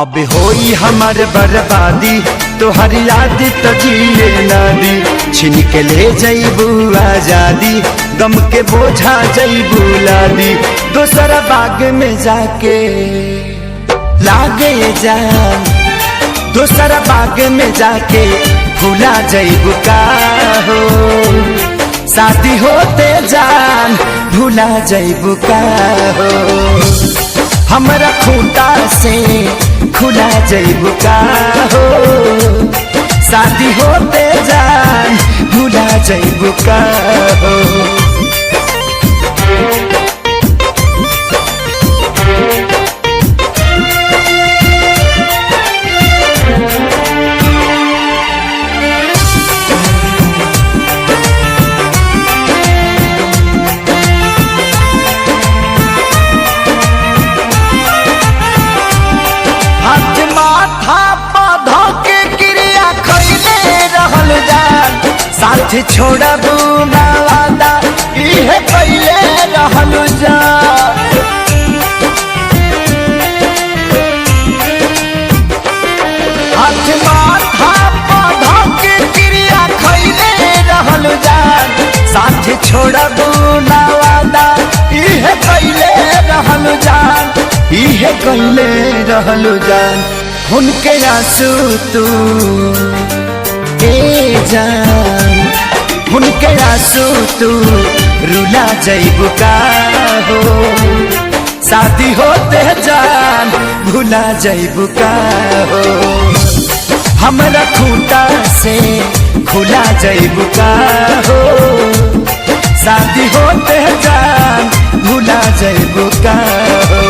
अब होई हमार बर्बादी तोहर याद तो जिए ना दी, छिन के ले जईबू आजादी, गम के बोझा जईबू लादी, दोसरा बाग में जाके लागे जान, दोसरा बाग में जाके भूला जईबू का हो, शादी होते जान भूला जईबू का हो, हमरा खूंटा से खुला जईबू का हो, शादी होते जान भूला जईबू का हो। साथ छोड़बू ना वादा इहे पहले रहलू जा, हाथ माथा पौधा के क्रिया खैले रहलू जा, साथ छोड़बू ना वादा इहे पहले रहलू जान, इहे पहले रहलू जान, उनके आंसू तू ए जान, उनके आंसू तू रुला जईबू का हो, शादी होते जान भूला जईबू का हो, हमरा खूंटा से खुला जईबू का हो, शादी होते जान भूला जईबू का हो।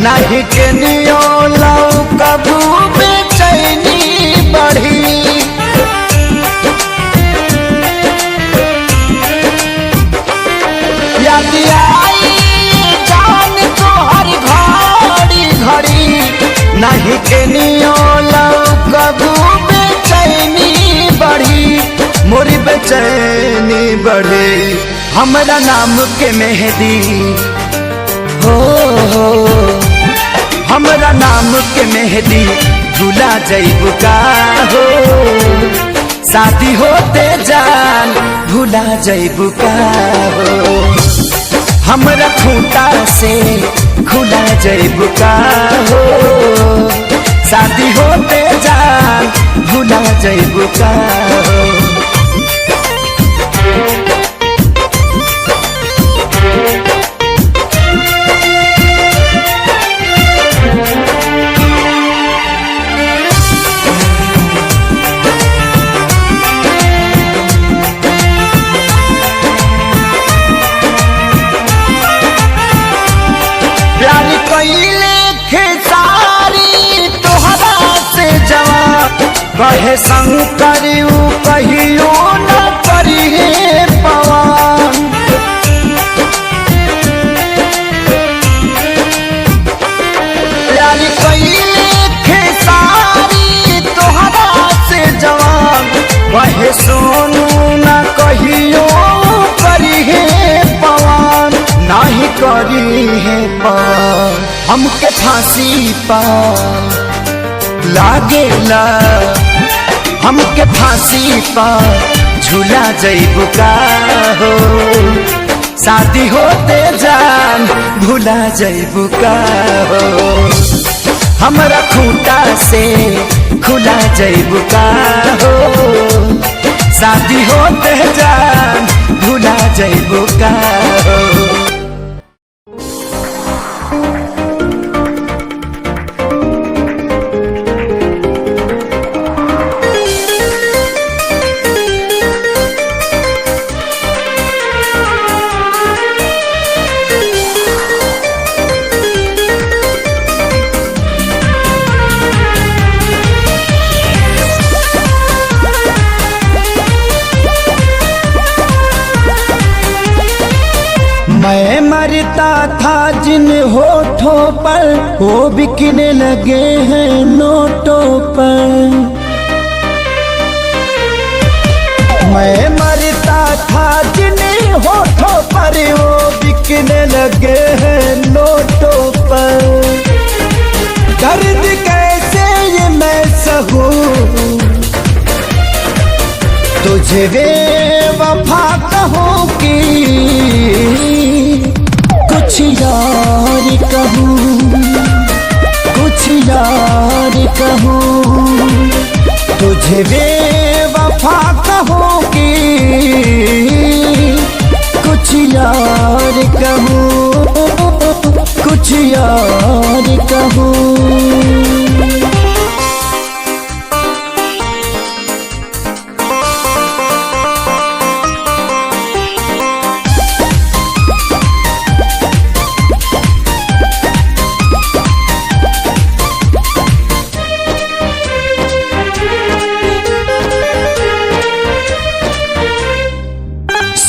नहीं के नियो लौ कबू बेचैनी बढ़ी, याद आई जान तोहर घड़ी घड़ी, नहीं के नियो लौ कबू बेचैनी बढ़ी, मोरी बेचैनी बढ़ी, हमरा नाम के मेहंदी हो, हमरा नाम के मेहंदी भूला जईबू का हो, शादी होते जान भूला जईबू का हो, हमरा खूंटा से खुला जईबू का हो, शादी होते जान भूला जईबू का हो। कहे शंकर कहियो न करिए पवन, प्यारी कइले खेसारी तोहरा से जवान, कहे सोनू न कहियो करिए पवन, नहीं करी है पवन, हमके फांसी पा लागेला, हमके फांसी पर झूला जइबू का हो, शादी होते जान भूला जइबू का हो, हमरा खूंटा से खुला जइबू का हो, शादी होते जान भूला जइबू का हो। मैं मरता था जिन होठों पर वो बिकने लगे हैं नोटों पर। मैं मरता था जिन होठों पर वो बिकने लगे हैं नोटों पर। दर्द कैसे ये मैं सहूं तुझे बेवफा कहूँ कि कुछ यार कहूँ, कुछ यार कहूँ, तुझे बेवफा कहूँ कि कुछ यार कहूँ, कुछ यार कहूँ।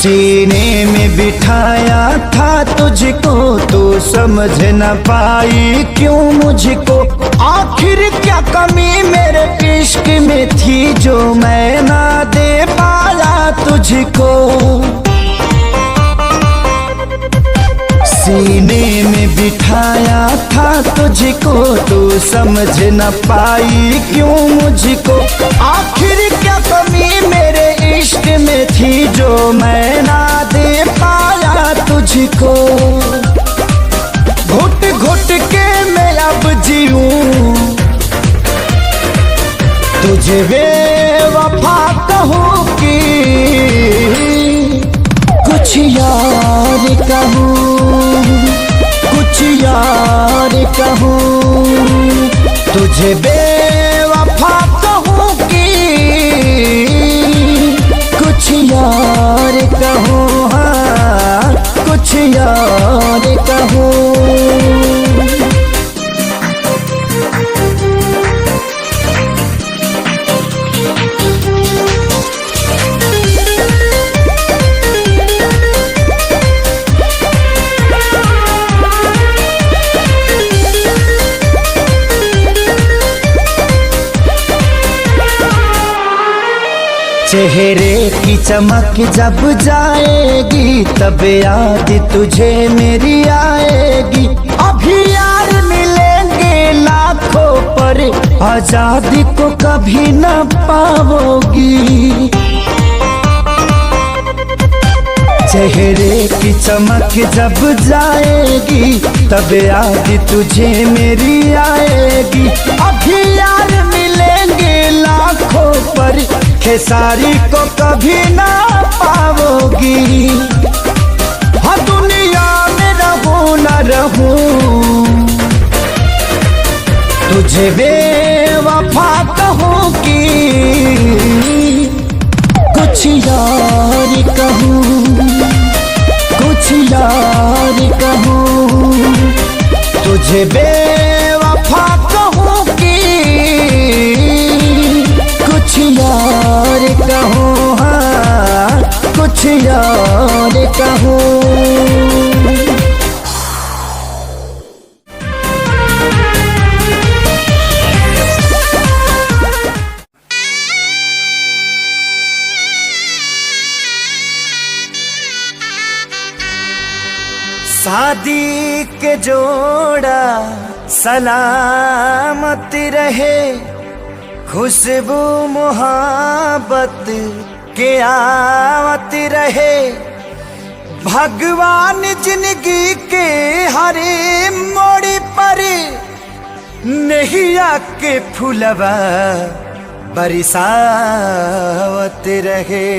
सीने में बिठाया था तुझको तू समझ न पाई क्यों मुझको। आखिर क्या कमी मेरे इश्क में थी जो मैं ना दे पाया तुझको। सीने में बिठाया था तुझको तू समझ न पाई क्यों मुझको। आखिर क्या कमी मेरे इश्क में थी जो मैं ना दे पाया तुझको। घुट घुट के मैं अब जीऊं तुझे बेवफा कहूँ कि कुछ यार कहूँ, कुछ यार कहूँ, तुझे बेवफा कहूँ कि कुछ यार कहूँ, हाँ कुछ यार कहूँ। चेहरे की चमक जब जाएगी तब याद तुझे मेरी आएगी। अभी यार मिलेंगे लाखों पर आजादी को कभी न पाओगी। चेहरे की चमक जब जाएगी तब याद तुझे मेरी आएगी। अभी यार मिलेंगे लाखों पर खेसारी को कभी ना पाओगी। हाँ दुनिया में रहूं न रहूं तुझे बेवफा कहूँ कि कुछ यार कहूँ, कुछ यार कहूँ, तुझे बेवफा कहूँ कि कुछ यार कहूँ, हाँ कुछ यार कहूँ। शादी के जोड़ा सलामत रहे, खुशबू मोहब्बत के आवत रहे, भगवान जिंदगी के हरे मोड़ पर नैया के फूलवा बरसावत रहे।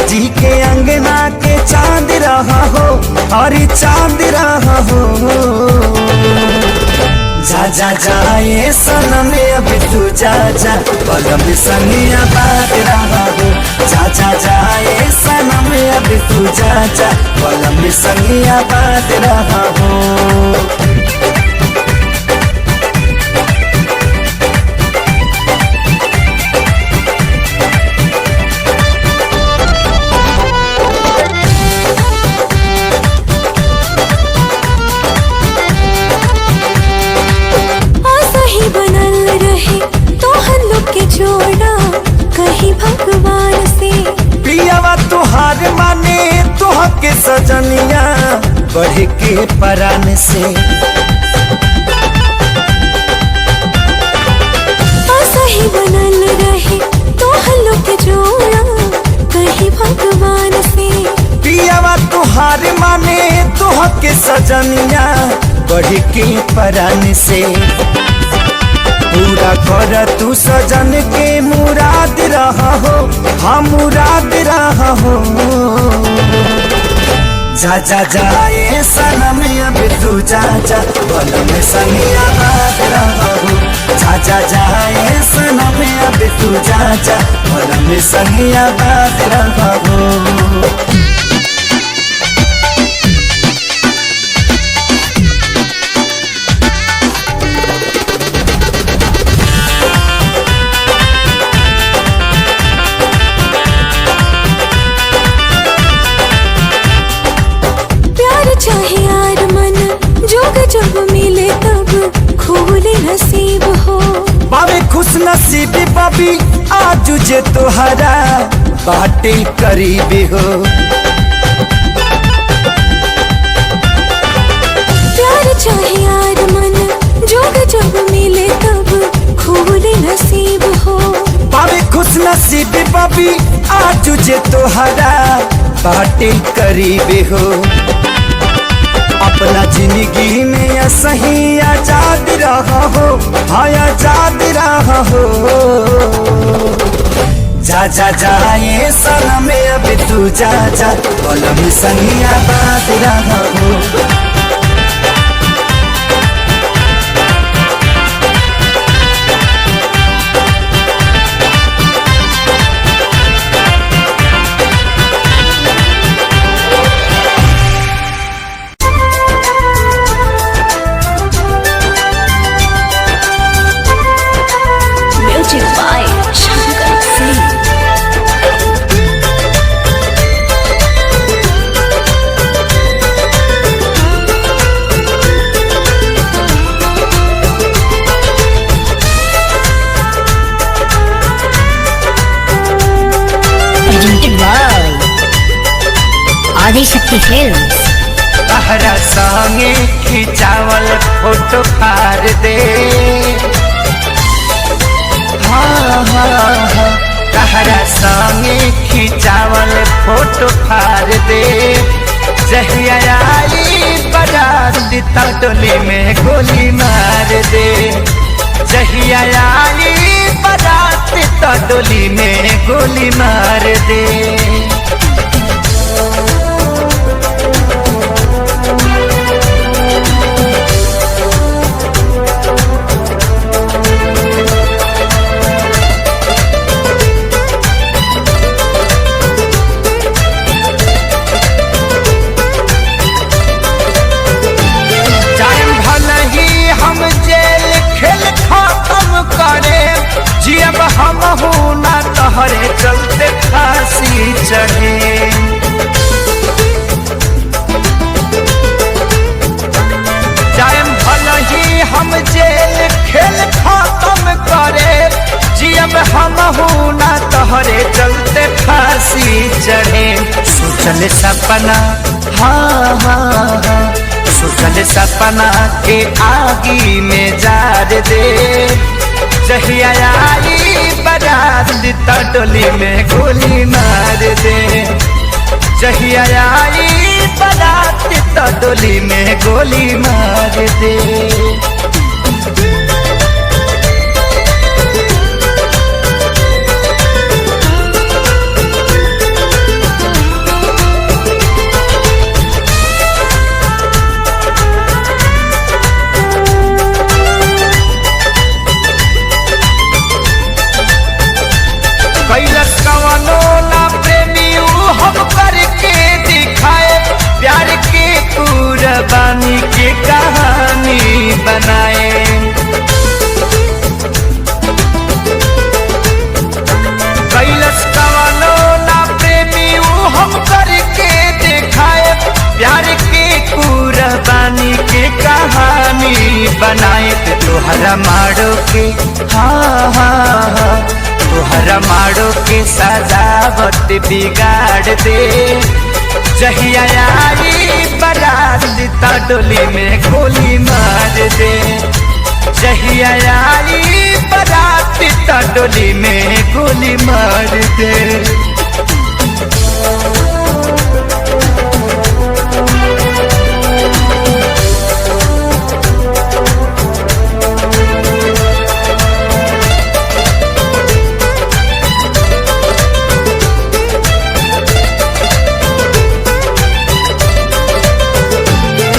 जी के अंगना के चांद रहा हो और चांद रहा हो। जा जा जाए सनम अब तू जा जा, पलम संगिया बात रहा हो। जा जा जाए सनम अब तू जा जा, पलम संगिया बात रहा हो। भगवान से पियावा तुहार माने तुह के सजनिया बढ़ के परान से। सही बनल रहे तो हल्लुक जोड़ा कहीं भगवान से। पियावा तुहार माने तुह के सजनिया बढ़ के परान से। पूरा कर तू सजन के मुराद रहा हो, हाँ मुराद रहा हो। जा जा जाए सनम अब तू जा जा, पलम संगिया बात रहा हो। जा जा जाए सनम अब तू जा जा, पलम संगिया बात रहा हो। चाहे यार मन जोग जब मिले तब खोले नसीब हो। बाबे खुश नसीबी बाबी आज जे तोहरा बाटे करीबी हो। प्यार चाहे यार मन जोग जब मिले तब खोले नसीब हो। बाबे खुश नसीबी बाबी आज जे तोहरा बाटे करीबी हो। अपना जिंदगी में सही आजाद रहा हो, हाँ आजाद रहा हो। जा जा जाए सनम अब तू जा जा, पलम संगिया बात रहा हो। आदिशक्ति फिल्म्स। तहरा संगे खिंचावल फोटो फाड़ दे, हाँ हाँ हाँ। तहरा संगे खिंचावल फोटो फाड़ दे। जहिया आई बाराती टोली में गोली मार दे। जहिया आई बाराती टोली में गोली मार दे। चढ़े। जाएम भला ही हम जेल खेल खत्म करे, जियब हमहू ना तोहरे चलते फांसी चढ़े। सोचल सपना हाँ हाँ हाँ, सोचल सपना के आगी में जार दे। जहिया आई बारात त डोली में गोली मार दे। जहिया आई बारात त डोली में गोली मार दे। कैलस कवनो ना प्रेमी हम करके दिखाए, प्यार के कुर्बानी के कहानी बनाए। कैलस कवनो ना प्रेमी हम करके दिखाए, प्यार के कुर्बानी के कहानी बनाए। तोहरा मारो के हाँ हाँ हाँ, तोहरा मारो के सजावट बिगाड़ दे। जहिया आई बारात त डोली में गोली मार दे। जहिया आई बारात त डोली में गोली मार दे।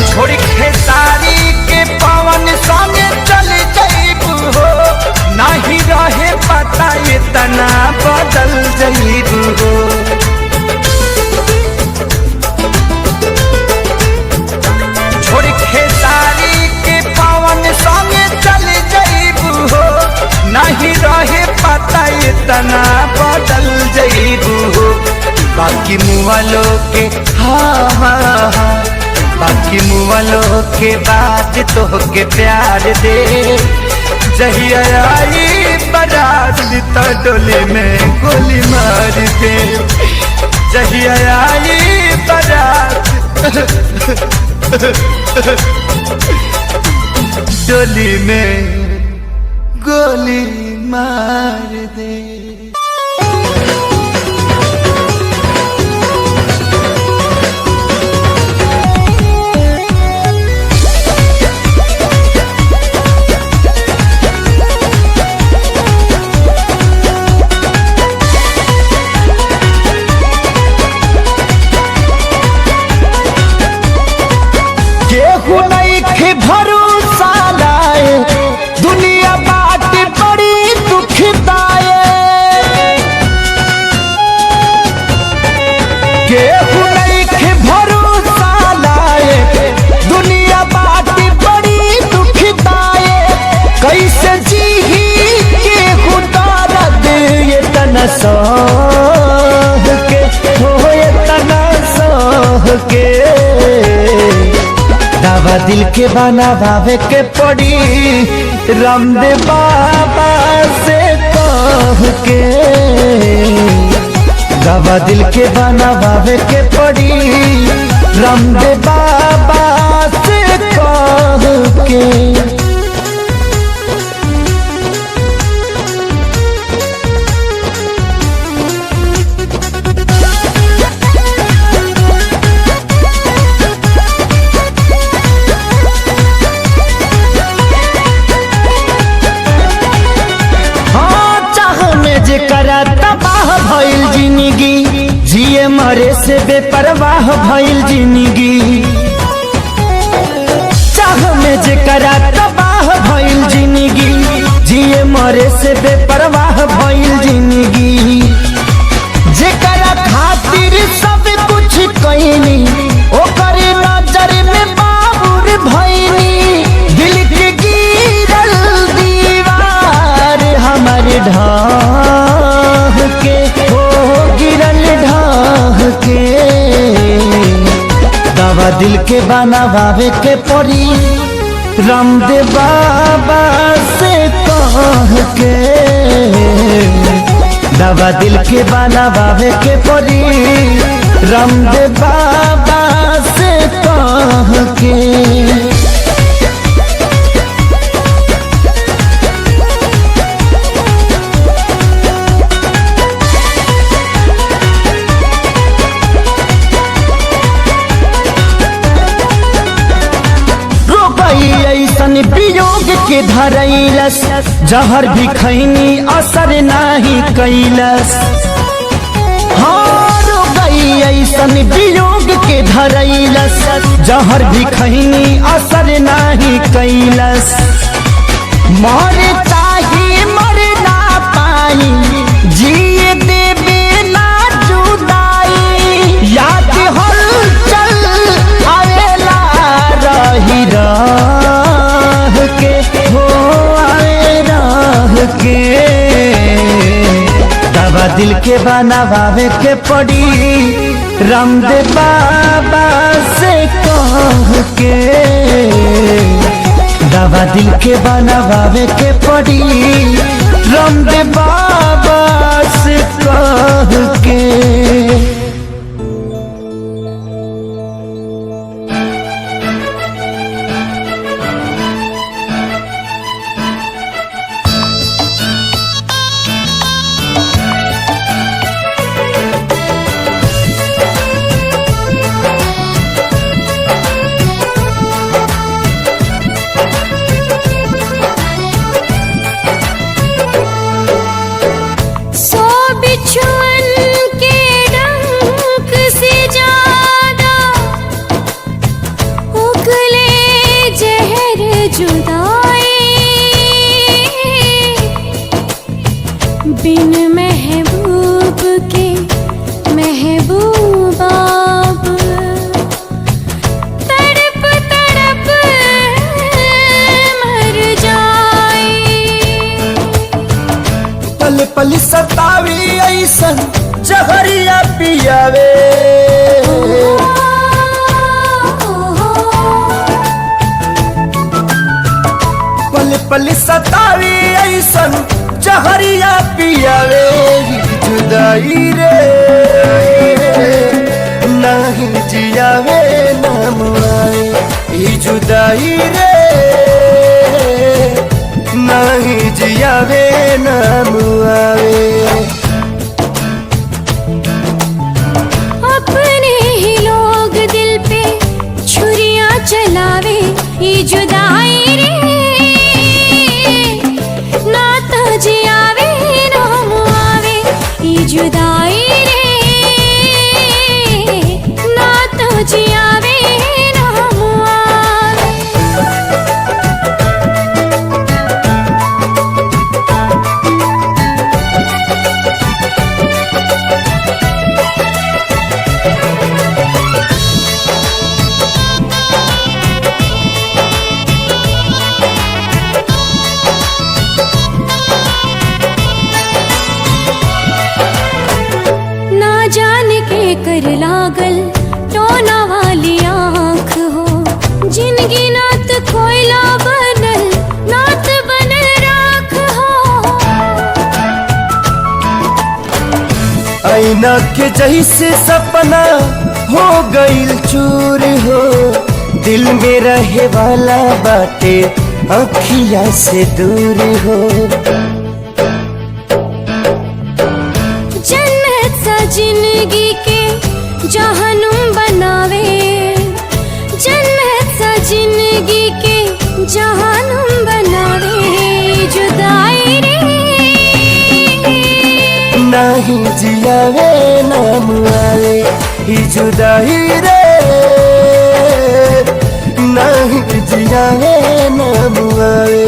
छोड़ खेसारी के पवन संगे चल जाइबू हो, नहीं रहे पता इतना बदल जाइबू हो। छोड़ खेसारी के पवन संगे चल जाइबू हो, नहीं रहे पता इतना बदल जाइबू हो। बाकी मुआलो के हाँ हाँ हाँ, बाकी मुआलों के बाद तो के प्यार दे। जहिया आई बारात त डोली में गोली मार दे। जहिया आई बारात डोली में गोली मार दे। केहू नहीं भरोसा लाए, दुनिया बाट बड़ी दुखदाए। केहू नहीं भरोसा लाए, दुनिया बाट बड़ी दुखदाए। कैसे जीही केहू दर्द ये तना सह के हो, ये तना सह के। दावा दिल के बनावे के पड़ी, रामदेव बाबा से कह के। दावा दिल के बनावे के पड़ी, रामदेव बाबा से कह के। जेकरा तबाह भइल जिंदगी, जिए मरे से बेपरवाह भइल जिंदगी। चाह में जेकरा तबाह भइल जिंदगी, जिए मरे से बेपरवाह भइल जिंदगी। जेकरा खातिर सब कुछ कइनी, ओकर नजर में बाबुर भइनी। दिल के गिरल दीवार हमारे ढाह के हो, गिरल ढाह दवा दिल के बनावे के पड़ी रामदेव बाबा से कह के, दवा दिल के बनावे के पड़ी रामदेव बाबा से कह के। ऐसन वियोग के धरैलस जहर भी खैनी असर नहीं कैलस। हार गई ऐसन वियोग के धरैलस जहर भी खैनी असर नहीं कैलस। मर चाहे मर ना पाई जिए देवे ना जुदाई, याद हलचल आवेला रही दवा दिल के बनावे के पड़ी रामदेव बाबा से कह के, दवा दिल के बनावे के पड़ी रामदेव बाबा से कह के। बिन महबूब के महबूब आप तड़प तड़प मर जाए। पल पल सतावी ऐसन जहरिया पियावे, पल पल सतावी ऐसन जहरिया पियावे। जुदाई रे नहीं जियावे ना मुआवे, जुदाई रे नहीं जियावे ना मुआवे। अपने ही लोग दिल पे छुरियां चलावे, ये जुदाई रे ना तो जियावे ना मुआवे, ये जुदाई रे ना तो जियावे ना मुआवे। कर लागल टोना वाली आँख हो, जिनगी नात कोयला बनल नात बनल राख हो। ऐना के जैसे सपना हो गईल चूर हो, दिल में रहे वाला बाटे अखिया से दूर हो। जन्नत सा जिंदगी के जहनुम बनावे, जन्नत सा जिंदगी के जहनुम बनावे। जुदाई रे नहीं जियावे ना मुआवे, जुदाई रे नहीं जियावे ना मुआवे।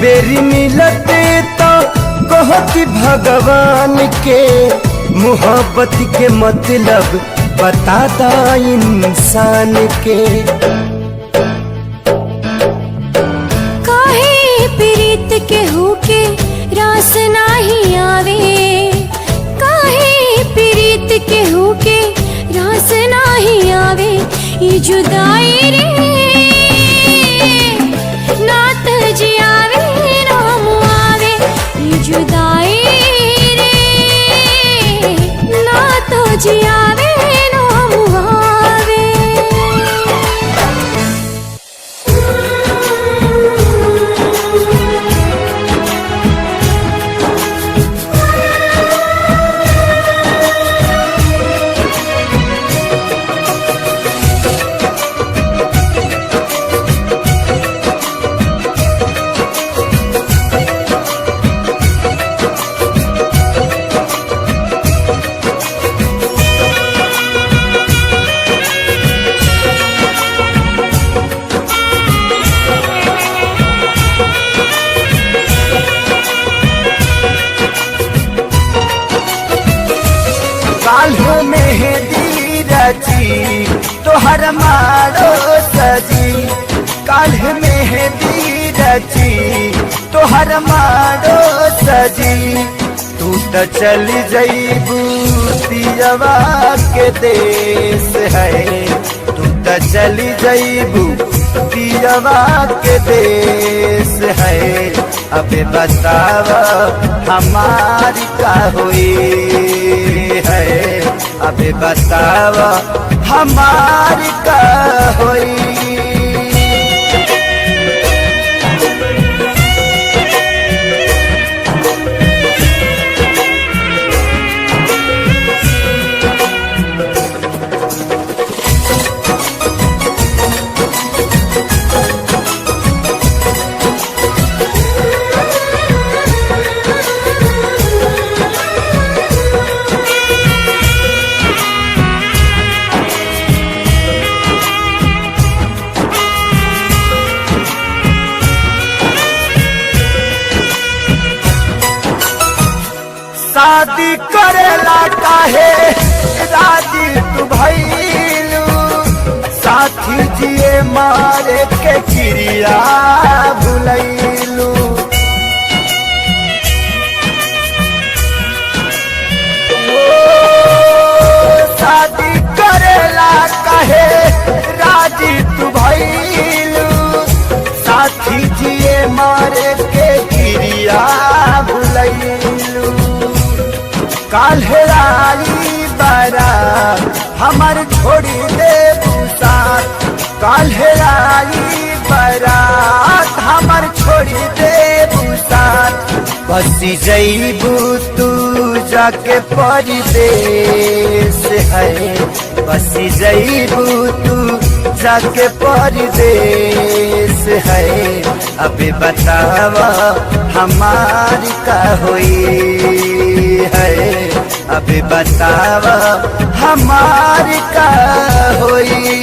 बेरी मिलते तो कहती भगवान के मोहब्बत के मतलब बताता इंसान के। काहे प्रीत के होके रास नाही आवे, काहे प्रीत के होके रास नाही आवे। ये जुदाई रे नात जियावे राम आवे, ये जुदाई रे नात जियावे राम आवे। काल्ह मेहंदी रची तोहर मारो सजी, काल्ह मेहंदी रची तोहर मारो सजी। तू तो चल जईबू पियवा के देश है, तू तो चल जईबू पियवा के देश है। अबे बतावा हमारी का हुई है, अबे बतावा हमारी का हुई। शादी करेला काहे राजी तू भइलू, साथी जिए मारे के चिड़िया भुलैलू। शादी करेला काहे राजी तू भइलू, साथी जिए मारे के चिड़िया भुलैलू। काल्हे आई बारात हमर छोड़ी दे साथ, काल्हे आई बारात हमर छोड़ी दे साथ। बसी जईबू तू जाके परदेश है, बसी जईबू तू जाके परदेश है। अबे बतावा हमारी का हुई है, अबे बतावा हमारी का हुई।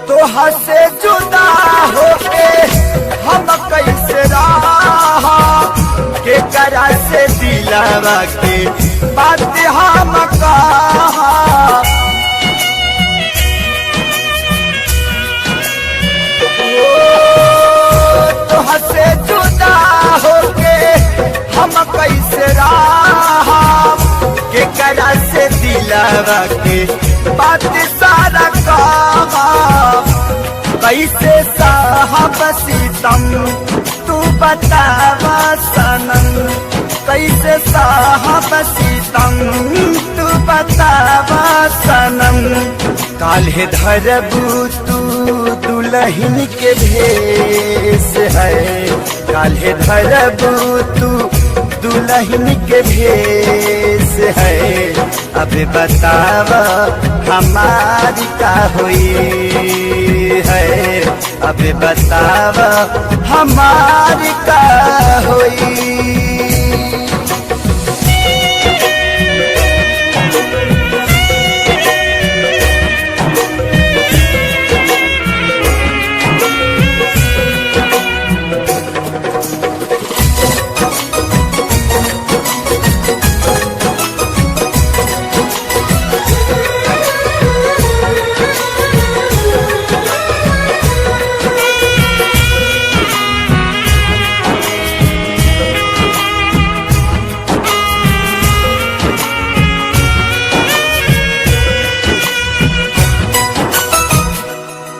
तोहा से जुदा होके हम कैसे रहा, के करा से दिलावा के बात हम कहा। तोहा से जुदा होके हम कैसे रहा, के करा से दिलावा के बात सारा कहा। कैसे साहब सीतम तू बतावा सनम, कैसे साहब सीतम तू बतावा सनम। काल्हे धरबू तू दुल्हन के भेष है, काल्हे धरबू तू दुल्हन के भेष से है। अब बताव हमारी का हुई है, अब बताव हमारी का हुई।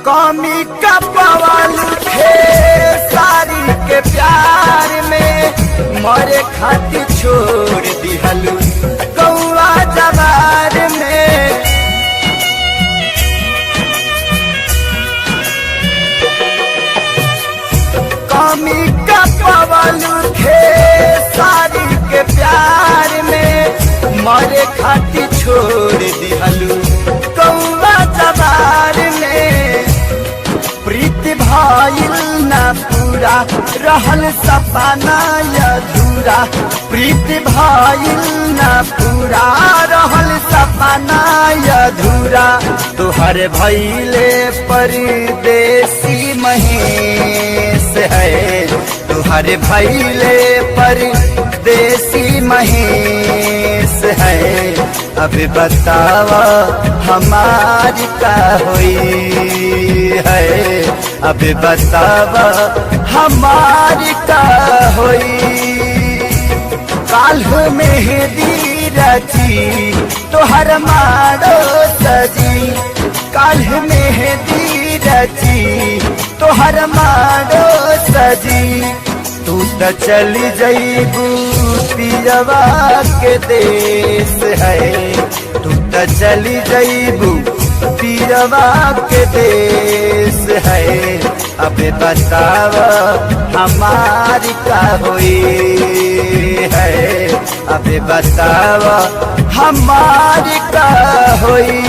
कमी का पवाल थे सारी के प्यार में, मरे खातिर छोड़ दिहलू कौआ जवार में। कमी का पवाल थे सारी के प्यार में, मरे खातिर छोड़ दिहलू कौआ जवार में। प्रीत भाईल न पूरा रहल सपना अधूरा, प्रीत भाईल न पूरा रहल सपना अधूरा। तुहर भैले परदेसी महेश है, तुहर भैले परदेसी महेश है। अब बतावा हमारी का हुई है, अब बतावा हमारी का हुई। काल्ह मेहंदी रची तोहर मारो सजी, काल्ह मेहंदी रची तोहर मारो सजी। तू त चली जईबू पियवा के देश है, तू त चली जईबू पियवा के देश है। अब बताव हमारी का हुई है, अब बताव हमारी का हुई।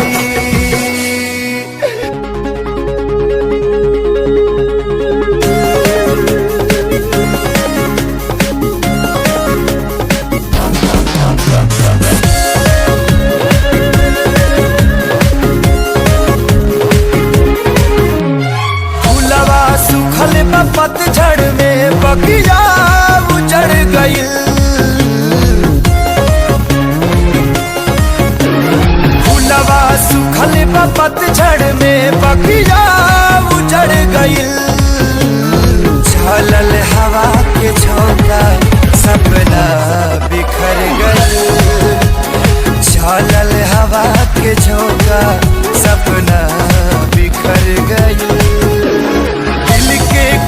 पतझड़ में बगिया उजड़ गइल, फूलवा सुखल पतझड़ में बगिया उजड़ गइल। झलल हवा के झोंका सपना बिखर गइल, झलल हवा के झोंका सपना बिखर गइल।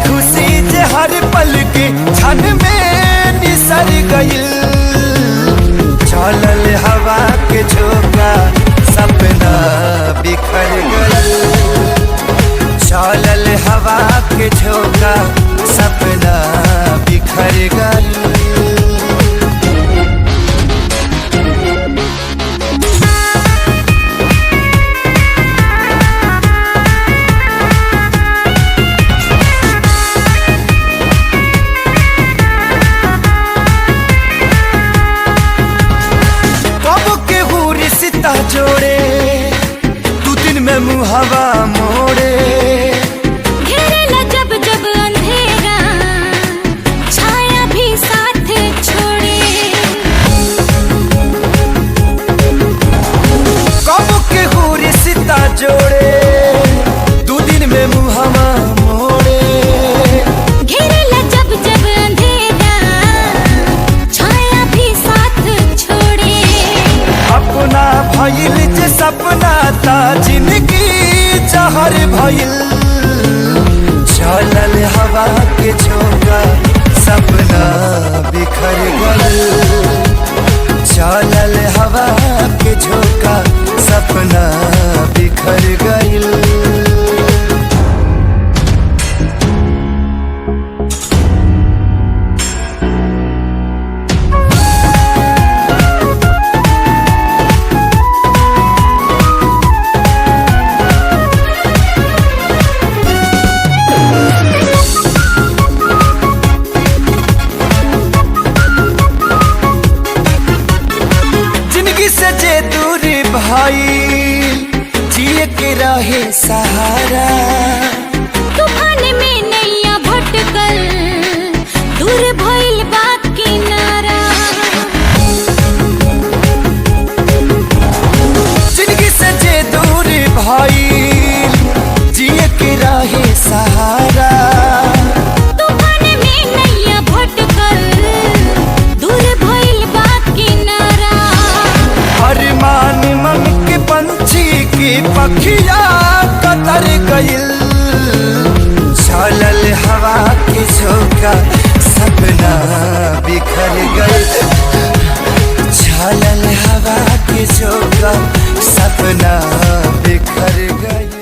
खुशी जे हर पल के क्षण में निसर गइल, चलल हवा के झोंका सपना बिखर गइल। भाई जिए के रहे सहारा। तूफान में नैया भटकल दूर भइल बा किनारा। जिंदगी से जे दूर भाई जिए के रहे सहारा। तूफान में नैया भटकल दूर भइल बा किनारा। अरमान मन के पंछी की पखिया कतर गइल। चलल हवा के झोंका सपना बिखर गइल। चलल हवा के झोंका सपना बिखर गइल।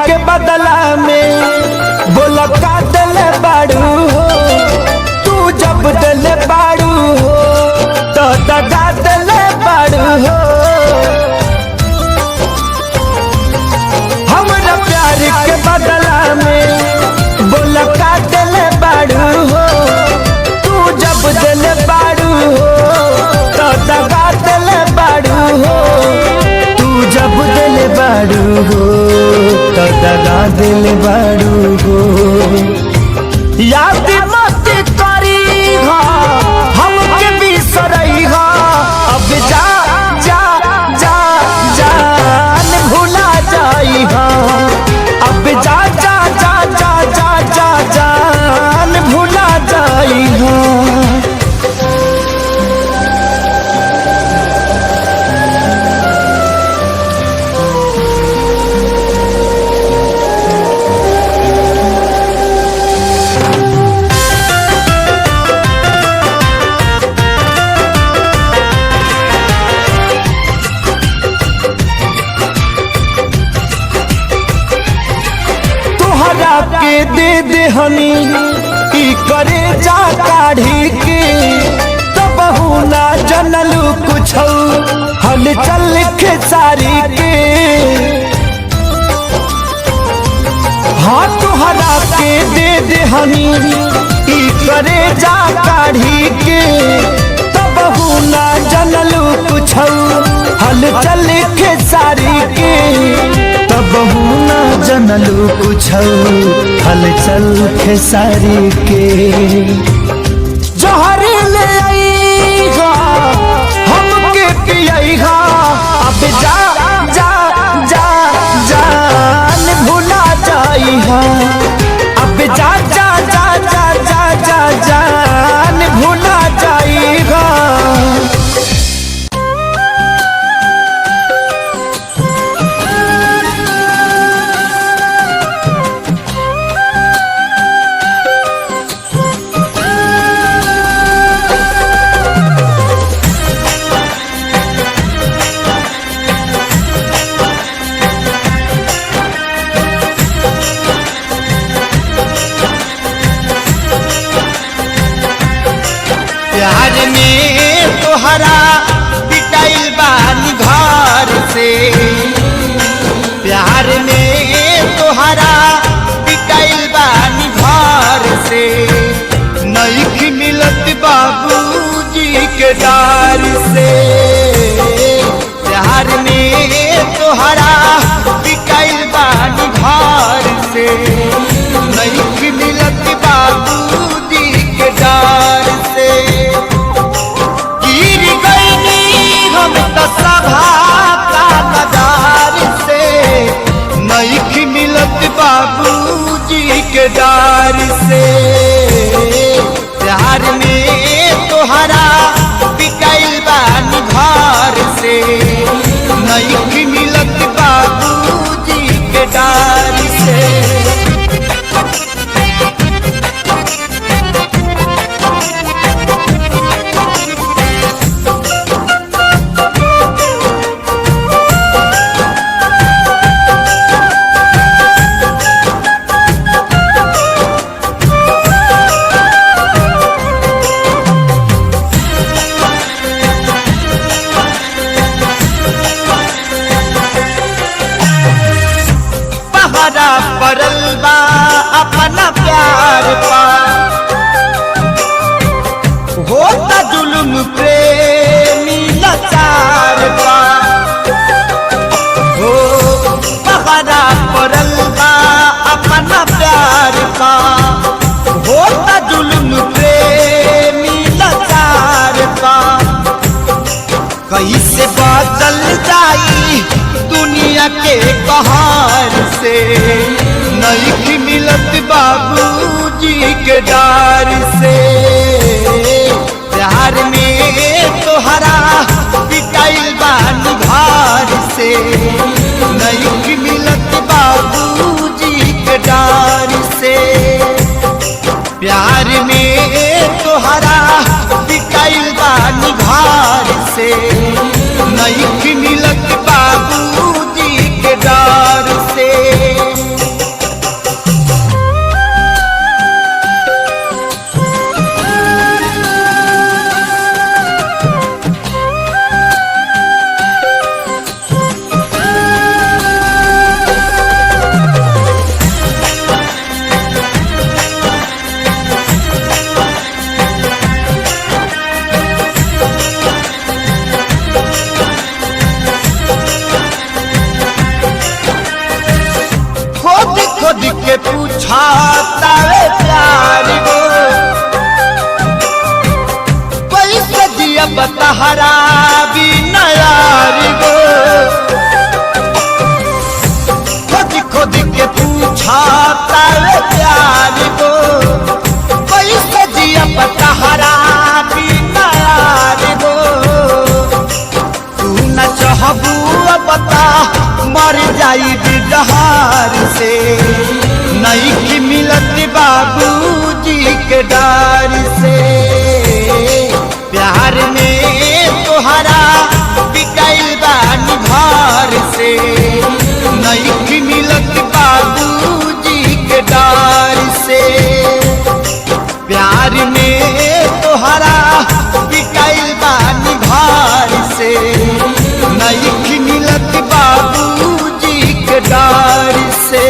के बदला में बोला का दिल बाड़ू हो। तू जब दिल बाड़ू हो तो दगा दिल बाड़ू हो। हमरा प्यार के बदला में बोला का दिल बाड़ू हो। तू जब दिल बाड़ू हो तो दगा दिल बाड़ू हो। तू जब दिल बाड़ू हो तो दगा दिल बाड़ू हो। याद मत करी हो हमके बिसरई हो। अब जा जा जा जान भुला जाई हो। अब जा जा जा जा जा जा जान भुला जाई हो। के दे दे हनी ई करे जा काढ़ी के। तब ना जनलू कुछ हल चल खेसारी के। हाँ तुहरा के दे दे हनी ई करे जा काढ़ी के। तब ना जनलू कुछ हल चल खेसारी के। तब ना जनलू कुछ हलचल खेसारी के। जहर ले आईगा हमके पियईगा। अब जा जा जा जान भुला जाईहा। अब जा जा जा जा जा जा जान भुला जाईगा। मिलत बाबूजी के डार से। प्यार में तोहरा बिकाइल बानी घर से, नहीं मिलत बाबूजी के डार से। पहरा पड़ल बा अपना प्यार पा, होता जुल्म प्रेमी लाचार पा। हो पहरा पड़ल बा अपना प्यार पा, होता जुल्म प्रेमी लाचार पा। कैसे बदल जाई दुनिया के कहार से, नहीं मिलत बाबूजी के डार से। प्यार में तोहरा बिकाइल बानी घर से, नहीं मिलत बाबूजी के डार से। प्यार में तोहरा बिकाइल बानी घर से, नहीं मिलत बाबूजी के डार से। खुद के पूछा तारे प्यार गो, कैसे दिया बतहरा भी नयार गो। खुद के पूछा तारे प्यार गो, कैसे दिया बतहरा भी नयार गो। तू न चाहबू बता मर जाई बिहार से, नहीं मिलत बाबूजी के डार से। प्यार में तोहरा बिकाइल बानी घर से, नहीं मिलत बाबूजी के डार से। प्यार में तोहरा बिकाइल बानी घर से, नहीं मिलत बाबूजी के डार से।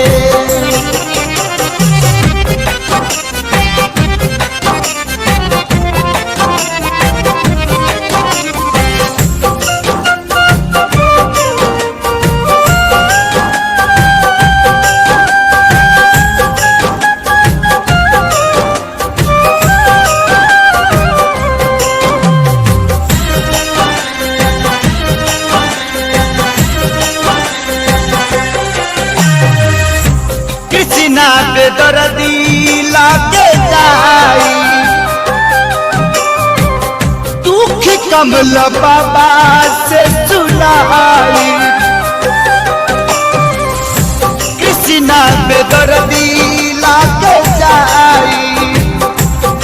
कृष्णा बेदर्दी लागे जाई, दुख कमल बाबा से सुनाई। कृष्णा बेदर्दी लागे जाई,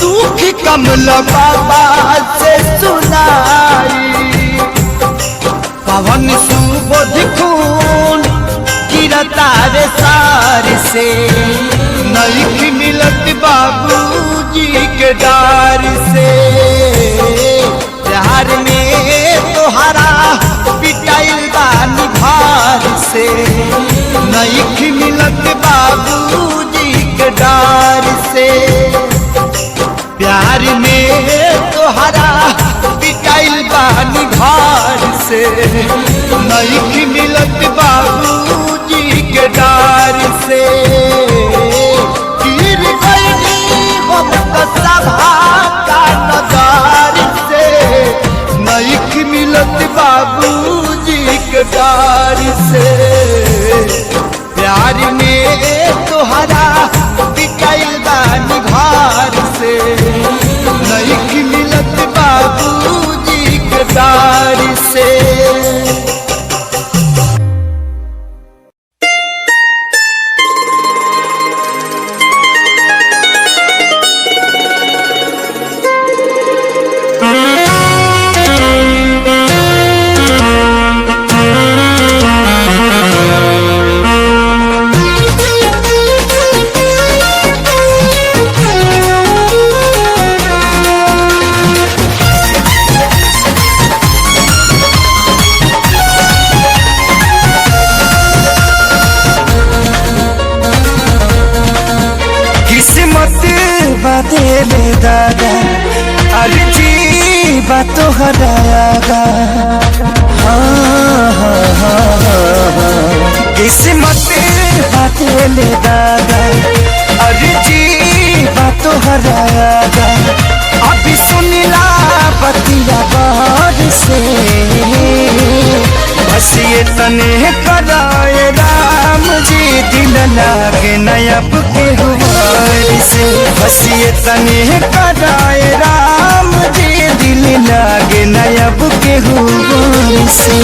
दुख कमल बाबा से सुनाई। पवन सुबोध खून गिरतारे सार से, नहीं मिलत बाबूजी के डार से। प्यार में तोहरा बिकाइल बानी घर से, नहीं मिलत बाबूजी के डार से। प्यार में तोहरा बिकाइल बानी घर से, नहीं मिलत बाबूजी के डार से। गिर गई हम सभा का नजार से, नहीं मिलत बाबूजी के डार से। प्यार में तार से। बाते में दादा अर्जी बातों हरायागा। हाँ हाँ हाँ किस्मत बाते में दादा अर्जी बातों हरायागा। अभी सुनिला बतिया बार से बस ये तने कराए राम जी दिल लागे नयब के हुआर से। बस ये तने कराए राम जी दिल लागे नयब के हुआर से।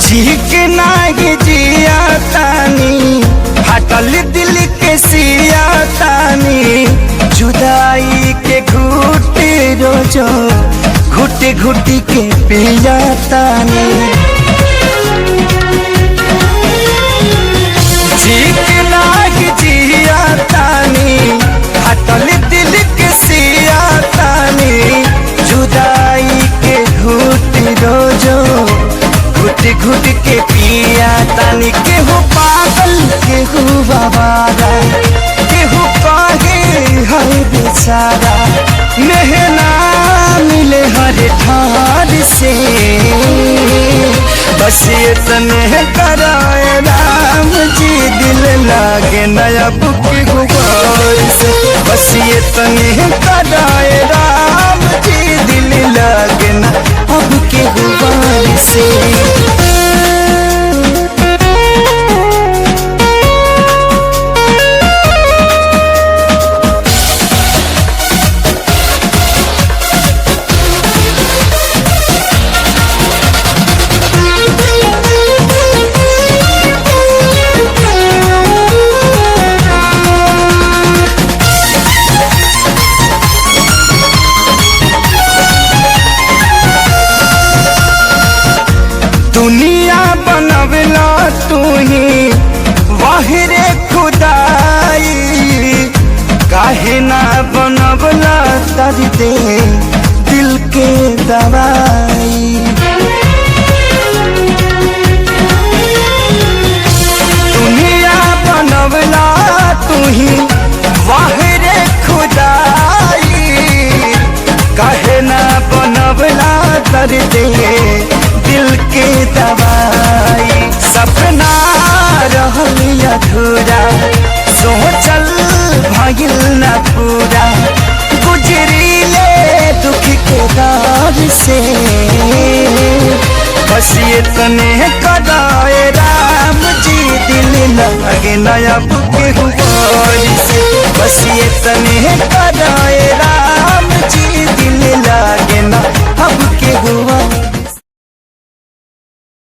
जी के नागे जिया तानी हटल दिल के सिया तानी जुदाई के घुट रोजो घुट घुट के पिया तानी। जी के नागे जिया तानी हटल दिल के सिया तानी जुदाई के घुट रोजो घुट घुट के पिया तानी। केहू पागल केहू बाबारा केहू कहे हर बेचारा मेहना मिले हर ठार से। बस ये तने कराए राम जी दिल लागे नयब के गुबार से। बस ये तने कराए राम जी दिल लागे न अब के गुबार से। दुनिया बनवला तू ही वाहिरे खुदाई काहे ना बनवला दर्द दिल के दवाई। दुनिया बनवला तू ही वाहिरे खुदाई काहे ना बनवला दर्द दिल के दवाई। सपना रहल अधूरा सोचल भइल न पूरा गुजरीले दुख के दौर से। बस ये तने कराए राम जी दिल लगे नयब के हुआर से। बस ये तने कराए